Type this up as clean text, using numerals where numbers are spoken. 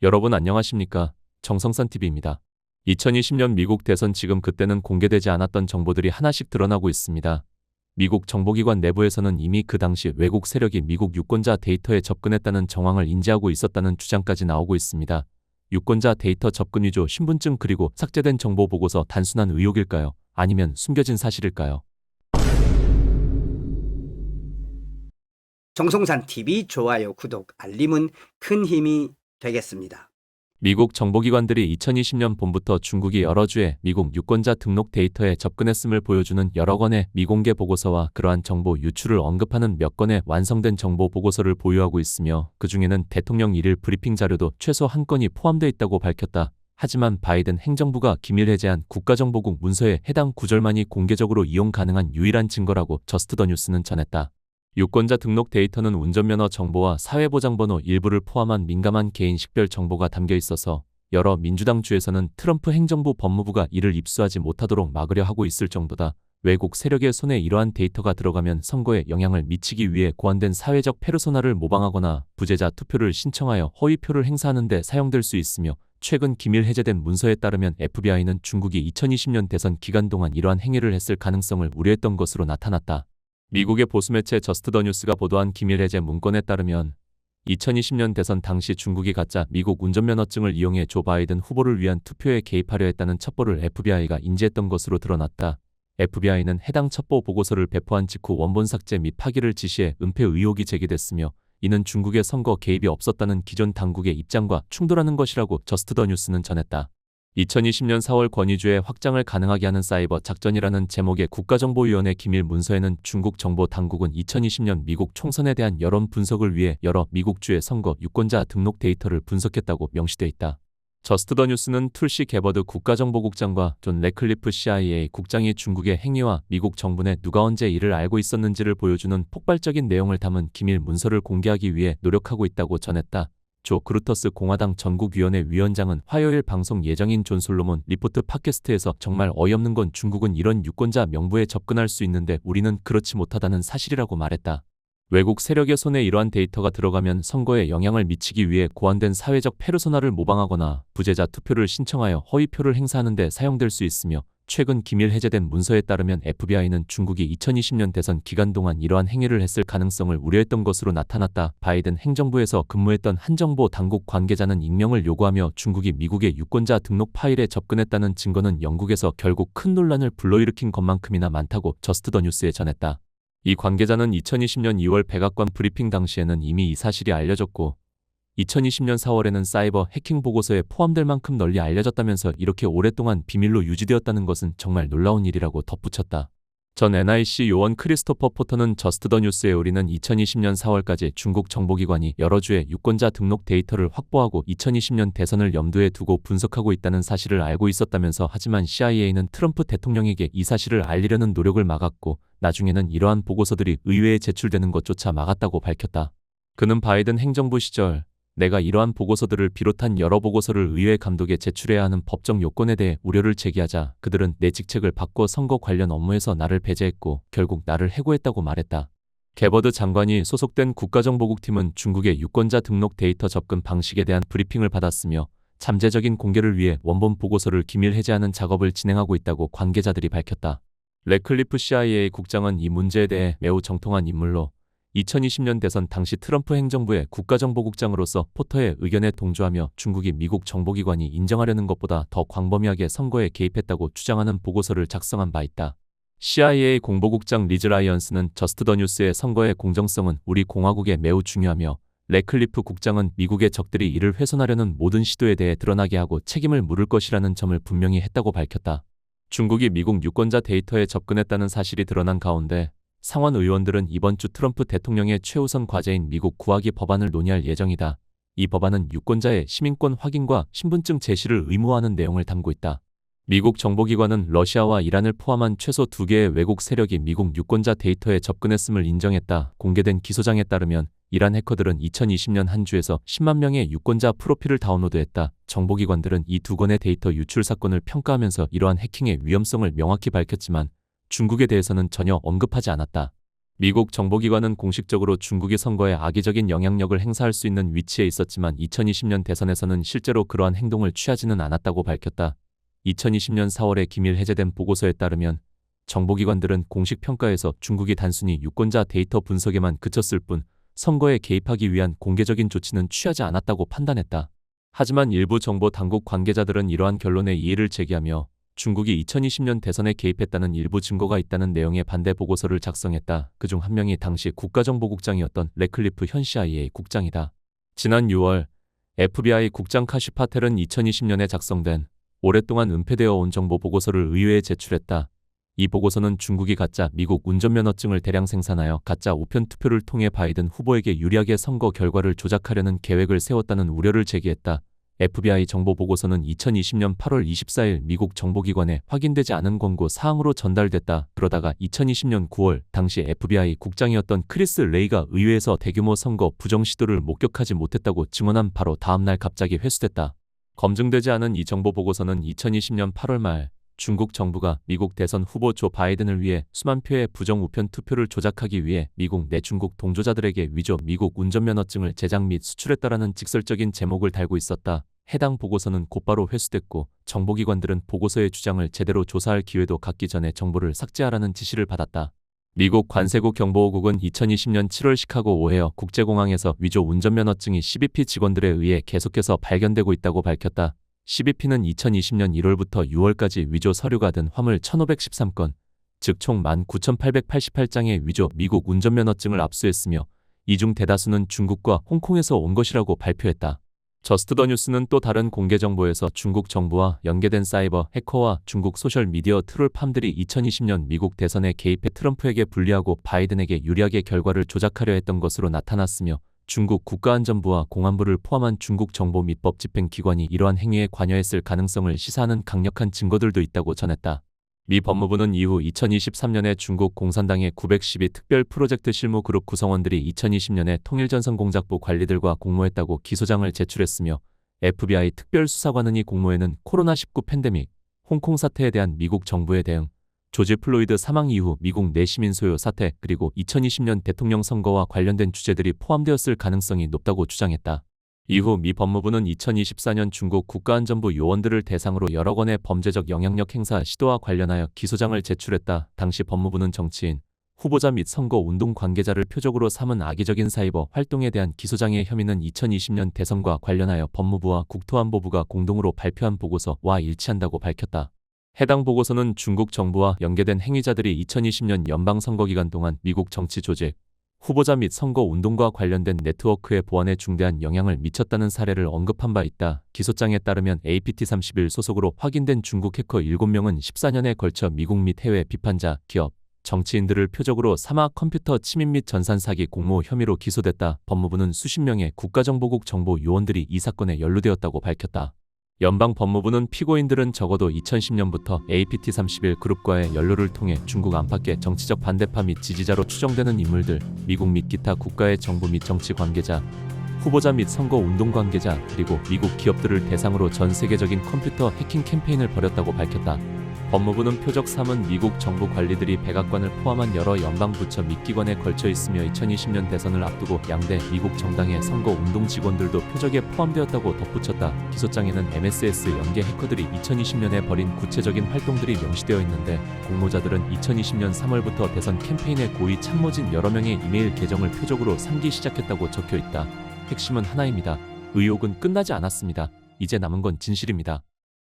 여러분 안녕하십니까? 정성산TV입니다. 2020년 미국 대선 지금 그때는 공개되지 않았던 정보들이 하나씩 드러나고 있습니다. 미국 정보기관 내부에서는 이미 그 당시 외국 세력이 미국 유권자 데이터에 접근했다는 정황을 인지하고 있었다는 주장까지 나오고 있습니다. 유권자 데이터 접근 위조 신분증 그리고 삭제된 정보 보고서 단순한 의혹일까요? 아니면 숨겨진 사실일까요? 정성산TV 좋아요, 구독, 알림은 큰 힘이 되겠습니다. 미국 정보기관들이 2020년 봄부터 중국이 여러 주에 미국 유권자 등록 데이터에 접근했음을 보여주는 여러 건의 미공개 보고서와 그러한 정보 유출을 언급하는 몇 건의 완성된 정보 보고서를 보유하고 있으며 그 중에는 대통령 일일 브리핑 자료도 최소 한 건이 포함되어 있다고 밝혔다. 하지만 바이든 행정부가 기밀 해제한 국가정보국 문서의 해당 구절만이 공개적으로 이용 가능한 유일한 증거라고 저스트더뉴스는 전했다. 유권자 등록 데이터는 운전면허 정보와 사회보장번호 일부를 포함한 민감한 개인 식별 정보가 담겨 있어서 여러 민주당 주에서는 트럼프 행정부 법무부가 이를 입수하지 못하도록 막으려 하고 있을 정도다. 외국 세력의 손에 이러한 데이터가 들어가면 선거에 영향을 미치기 위해 고안된 사회적 페르소나를 모방하거나 부재자 투표를 신청하여 허위표를 행사하는 데 사용될 수 있으며 최근 기밀 해제된 문서에 따르면 FBI는 중국이 2020년 대선 기간 동안 이러한 행위를 했을 가능성을 우려했던 것으로 나타났다. 미국의 보수매체 저스트더뉴스가 보도한 기밀 해제 문건에 따르면 2020년 대선 당시 중국이 가짜 미국 운전면허증을 이용해 조 바이든 후보를 위한 투표에 개입하려 했다는 첩보를 FBI가 인지했던 것으로 드러났다. FBI는 해당 첩보 보고서를 배포한 직후 원본 삭제 및 파기를 지시해 은폐 의혹이 제기됐으며 이는 중국의 선거 개입이 없었다는 기존 당국의 입장과 충돌하는 것이라고 저스트더뉴스는 전했다. 2020년 4월 권위주의 확장을 가능하게 하는 사이버 작전이라는 제목의 국가정보위원회 기밀 문서에는 중국 정보 당국은 2020년 미국 총선에 대한 여론 분석을 위해 여러 미국주의 선거 유권자 등록 데이터를 분석했다고 명시돼 있다. 저스트더뉴스는 툴시 게버드 국가정보국장과 존 레클리프 CIA 국장이 중국의 행위와 미국 정부 내 누가 언제 이를 알고 있었는지를 보여주는 폭발적인 내용을 담은 기밀 문서를 공개하기 위해 노력하고 있다고 전했다. 조 그루터스 공화당 전국위원회 위원장은 화요일 방송 예정인 존 솔로몬 리포트 팟캐스트에서 정말 어이없는 건 중국은 이런 유권자 명부에 접근할 수 있는데 우리는 그렇지 못하다는 사실이라고 말했다. 외국 세력의 손에 이러한 데이터가 들어가면 선거에 영향을 미치기 위해 고안된 사회적 페르소나를 모방하거나 부재자 투표를 신청하여 허위표를 행사하는 데 사용될 수 있으며 최근 기밀 해제된 문서에 따르면 FBI는 중국이 2020년 대선 기간 동안 이러한 행위를 했을 가능성을 우려했던 것으로 나타났다. 바이든 행정부에서 근무했던 한 정보 당국 관계자는 익명을 요구하며 중국이 미국의 유권자 등록 파일에 접근했다는 증거는 영국에서 결국 큰 논란을 불러일으킨 것만큼이나 많다고 저스트더뉴스에 전했다. 이 관계자는 2020년 2월 백악관 브리핑 당시에는 이미 이 사실이 알려졌고 2020년 4월에는 사이버 해킹 보고서에 포함될 만큼 널리 알려졌다면서 이렇게 오랫동안 비밀로 유지되었다는 것은 정말 놀라운 일이라고 덧붙였다. 전 NIC 요원 크리스토퍼 포터는 저스트더뉴스에 우리는 2020년 4월까지 중국 정보기관이 여러 주의 유권자 등록 데이터를 확보하고 2020년 대선을 염두에 두고 분석하고 있다는 사실을 알고 있었다면서 하지만 CIA는 트럼프 대통령에게 이 사실을 알리려는 노력을 막았고 나중에는 이러한 보고서들이 의회에 제출되는 것조차 막았다고 밝혔다. 그는 바이든 행정부 시절 내가 이러한 보고서들을 비롯한 여러 보고서를 의회 감독에 제출해야 하는 법적 요건에 대해 우려를 제기하자 그들은 내 직책을 바꿔 선거 관련 업무에서 나를 배제했고 결국 나를 해고했다고 말했다. 게버드 장관이 소속된 국가정보국팀은 중국의 유권자 등록 데이터 접근 방식에 대한 브리핑을 받았으며 잠재적인 공개를 위해 원본 보고서를 기밀 해제하는 작업을 진행하고 있다고 관계자들이 밝혔다. 레클리프 CIA 국장은 이 문제에 대해 매우 정통한 인물로 2020년 대선 당시 트럼프 행정부의 국가정보국장으로서 포터의 의견에 동조하며 중국이 미국 정보기관이 인정하려는 것보다 더 광범위하게 선거에 개입했다고 주장하는 보고서를 작성한 바 있다. CIA 공보국장 리즈 라이언스는 저스트더뉴스의 선거의 공정성은 우리 공화국에 매우 중요하며 레클리프 국장은 미국의 적들이 이를 훼손하려는 모든 시도에 대해 드러나게 하고 책임을 물을 것이라는 점을 분명히 했다고 밝혔다. 중국이 미국 유권자 데이터에 접근했다는 사실이 드러난 가운데 상원 의원들은 이번 주 트럼프 대통령의 최우선 과제인 미국 구하기 법안을 논의할 예정이다. 이 법안은 유권자의 시민권 확인과 신분증 제시를 의무화하는 내용을 담고 있다. 미국 정보기관은 러시아와 이란을 포함한 최소 2개의 외국 세력이 미국 유권자 데이터에 접근했음을 인정했다. 공개된 기소장에 따르면 이란 해커들은 2020년 한 주에서 10만 명의 유권자 프로필을 다운로드했다. 정보기관들은 이 두 건의 데이터 유출 사건을 평가하면서 이러한 해킹의 위험성을 명확히 밝혔지만 중국에 대해서는 전혀 언급하지 않았다. 미국 정보기관은 공식적으로 중국이 선거에 악의적인 영향력을 행사할 수 있는 위치에 있었지만 2020년 대선에서는 실제로 그러한 행동을 취하지는 않았다고 밝혔다. 2020년 4월에 기밀 해제된 보고서에 따르면 정보기관들은 공식 평가에서 중국이 단순히 유권자 데이터 분석에만 그쳤을 뿐 선거에 개입하기 위한 공개적인 조치는 취하지 않았다고 판단했다. 하지만 일부 정보 당국 관계자들은 이러한 결론에 이의를 제기하며 중국이 2020년 대선에 개입했다는 일부 증거가 있다는 내용의 반대 보고서를 작성했다. 그중 한 명이 당시 국가정보국장이었던 레클리프 현 CIA 국장이다. 지난 6월 FBI 국장 카시 파텔은 2020년에 작성된 오랫동안 은폐되어 온 정보 보고서를 의회에 제출했다. 이 보고서는 중국이 가짜 미국 운전면허증을 대량 생산하여 가짜 우편 투표를 통해 바이든 후보에게 유리하게 선거 결과를 조작하려는 계획을 세웠다는 우려를 제기했다. FBI 정보 보고서는 2020년 8월 24일 미국 정보기관에 확인되지 않은 권고 사항으로 전달됐다. 그러다가 2020년 9월 당시 FBI 국장이었던 크리스 레이가 의회에서 대규모 선거 부정 시도를 목격하지 못했다고 증언한 바로 다음 날 갑자기 회수됐다. 검증되지 않은 이 정보 보고서는 2020년 8월 말 중국 정부가 미국 대선 후보 조 바이든을 위해 수만 표의 부정 우편 투표를 조작하기 위해 미국 내 중국 동조자들에게 위조 미국 운전면허증을 제작 및 수출했다라는 직설적인 제목을 달고 있었다. 해당 보고서는 곧바로 회수됐고 정보기관들은 보고서의 주장을 제대로 조사할 기회도 갖기 전에 정보를 삭제하라는 지시를 받았다. 미국 관세국 경보국은 2020년 7월 시카고 오헤어 국제공항에서 위조 운전면허증이 CBP 직원들에 의해 계속해서 발견되고 있다고 밝혔다. CBP는 2020년 1월부터 6월까지 위조 서류가 든 화물 1513건, 즉 총 19,888장의 위조 미국 운전면허증을 압수했으며 이 중 대다수는 중국과 홍콩에서 온 것이라고 발표했다. 저스트더뉴스는 또 다른 공개 정보에서 중국 정부와 연계된 사이버 해커와 중국 소셜미디어 트롤팜들이 2020년 미국 대선에 개입해 트럼프에게 불리하고 바이든에게 유리하게 결과를 조작하려 했던 것으로 나타났으며 중국 국가안전부와 공안부를 포함한 중국 정보 및 법 집행기관이 이러한 행위에 관여했을 가능성을 시사하는 강력한 증거들도 있다고 전했다. 미 법무부는 이후 2023년에 중국 공산당의 912 특별 프로젝트 실무 그룹 구성원들이 2020년에 통일전선공작부 관리들과 공모했다고 기소장을 제출했으며 FBI 특별수사관은 이 공모에는 코로나19 팬데믹, 홍콩 사태에 대한 미국 정부의 대응, 조지 플로이드 사망 이후 미국 내 시민 소요 사태 그리고 2020년 대통령 선거와 관련된 주제들이 포함되었을 가능성이 높다고 주장했다. 이후 미 법무부는 2024년 중국 국가안전부 요원들을 대상으로 여러 건의 범죄적 영향력 행사 시도와 관련하여 기소장을 제출했다. 당시 법무부는 정치인, 후보자 및 선거 운동 관계자를 표적으로 삼은 악의적인 사이버 활동에 대한 기소장의 혐의는 2020년 대선과 관련하여 법무부와 국토안보부가 공동으로 발표한 보고서와 일치한다고 밝혔다. 해당 보고서는 중국 정부와 연계된 행위자들이 2020년 연방선거 기간 동안 미국 정치 조직, 후보자 및 선거 운동과 관련된 네트워크의 보안에 중대한 영향을 미쳤다는 사례를 언급한 바 있다. 기소장에 따르면 APT31 소속으로 확인된 중국 해커 7명은 14년에 걸쳐 미국 및 해외 비판자, 기업, 정치인들을 표적으로 삼아 컴퓨터 침입 및 전산 사기 공모 혐의로 기소됐다. 법무부는 수십 명의 국가정보국 정보 요원들이 이 사건에 연루되었다고 밝혔다. 연방 법무부는 피고인들은 적어도 2010년부터 APT31 그룹과의 연루를 통해 중국 안팎의 정치적 반대파 및 지지자로 추정되는 인물들, 미국 및 기타 국가의 정부 및 정치 관계자, 후보자 및 선거 운동 관계자, 그리고 미국 기업들을 대상으로 전 세계적인 컴퓨터 해킹 캠페인을 벌였다고 밝혔다. 법무부는 표적 3은 미국 정부 관리들이 백악관을 포함한 여러 연방 부처 및 기관에 걸쳐 있으며 2020년 대선을 앞두고 양대 미국 정당의 선거 운동 직원들도 표적에 포함되었다고 덧붙였다. 기소장에는 MSS 연계 해커들이 2020년에 벌인 구체적인 활동들이 명시되어 있는데 공모자들은 2020년 3월부터 대선 캠페인에 고의 참모진 여러 명의 이메일 계정을 표적으로 삼기 시작했다고 적혀 있다. 핵심은 하나입니다. 의혹은 끝나지 않았습니다. 이제 남은 건 진실입니다.